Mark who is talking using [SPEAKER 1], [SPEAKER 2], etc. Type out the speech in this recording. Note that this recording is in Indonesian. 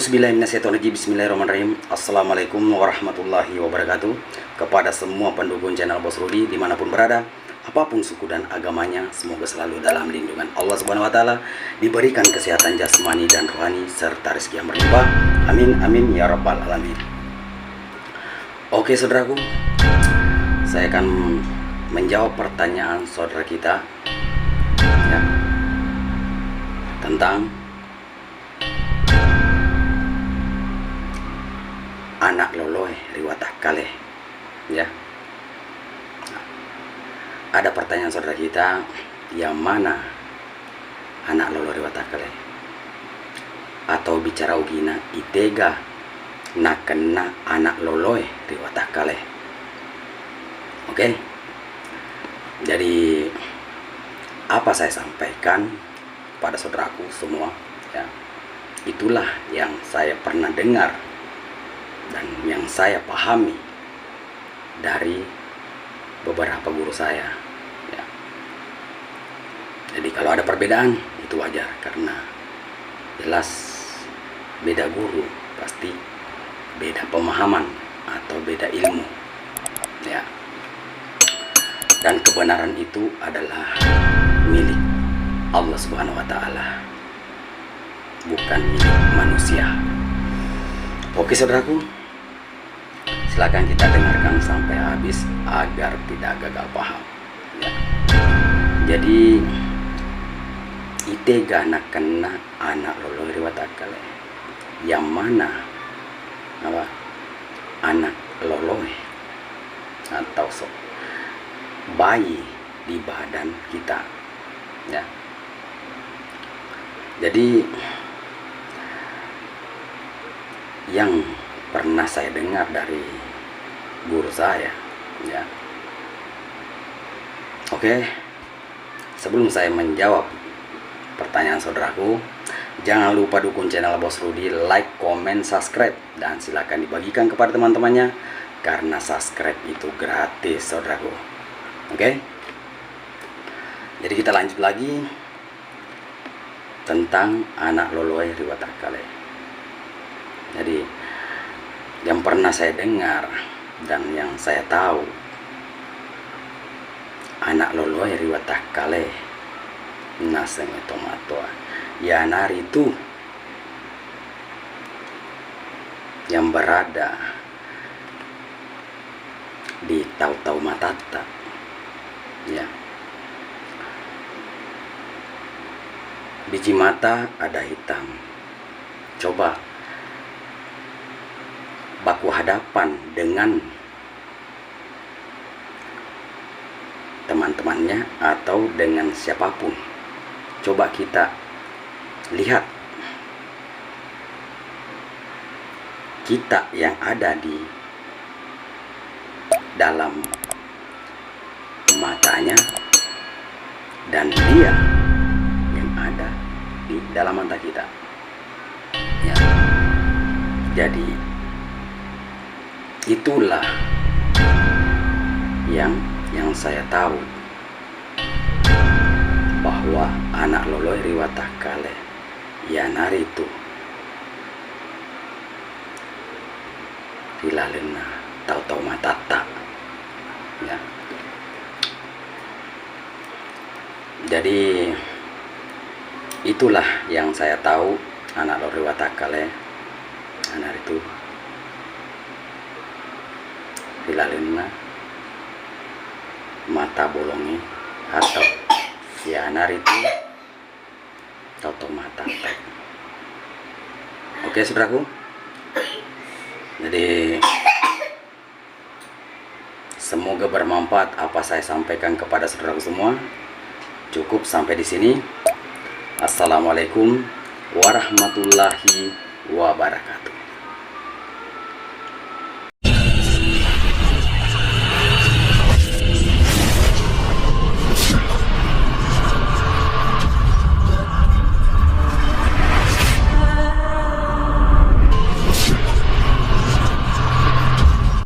[SPEAKER 1] A'udzubillahiminasyaitonirrajim. Bismillahirrahmanirrahim. Assalamualaikum warahmatullahi wabarakatuh. Kepada semua pendukung channel Bos Rudi dimanapun berada, apapun suku dan agamanya, semoga selalu dalam lindungan Allah Subhanahu wa Ta'ala, diberikan kesehatan jasmani dan rohani serta rezeki yang berlimpah. Amin amin ya rabbal alamin. Oke saudaraku, saya akan menjawab pertanyaan saudara kita ya, tentang anak loloy riwatah kaleh ya. Ada pertanyaan saudara kita, yang mana anak loloy riwatah kaleh, atau bicara ugina itega nak kena anak loloy riwatah kaleh. Oke, jadi apa saya sampaikan pada saudaraku semua ya, itulah yang saya pernah dengar dan yang saya pahami dari beberapa guru saya ya. Jadi kalau ada perbedaan itu wajar, karena jelas beda guru pasti beda pemahaman atau beda ilmu ya. Dan kebenaran itu adalah milik Allah Subhanahu wa Ta'ala, bukan milik manusia. Oke saudaraku, silakan kita dengarkan sampai habis agar tidak gagal paham ya. Jadi itega nak kena anak loloy riwatah kaleh, yang mana apa anak loloy atau bayi di badan kita ya. Jadi yang pernah saya dengar dari guru saya ya. Oke, sebelum saya menjawab pertanyaan saudaraku, jangan lupa dukung channel Bos Rudi, like, komen, subscribe, dan silakan dibagikan kepada teman-temannya, karena subscribe itu gratis saudaraku. Oke, jadi kita lanjut lagi tentang anak loloy riwatah kaleh. Jadi yang pernah saya dengar dan yang saya tahu, anak loloy riwatah kaleh naseng tomatoa ya nari itu yang berada di tahu-tahu matata ya. Biji mata ada hitam. Coba baku hadapan dengan teman-temannya atau dengan siapapun, coba kita lihat kita yang ada di dalam matanya dan dia yang ada di dalam mata kita ya. Jadi itulah yang saya tahu, bahwa anak loloy riwatah kaleh ya nari itu hilalena tahu-tahu matata ya. Jadi itulah yang saya tahu, anak loloy riwatah kaleh anak itu hilalena mata bolongnya atau ya nari itu tahu mata. Oke saudaraku, jadi semoga bermanfaat apa saya sampaikan kepada saudaraku semua. Cukup sampai di sini. Assalamualaikum warahmatullahi wabarakatuh.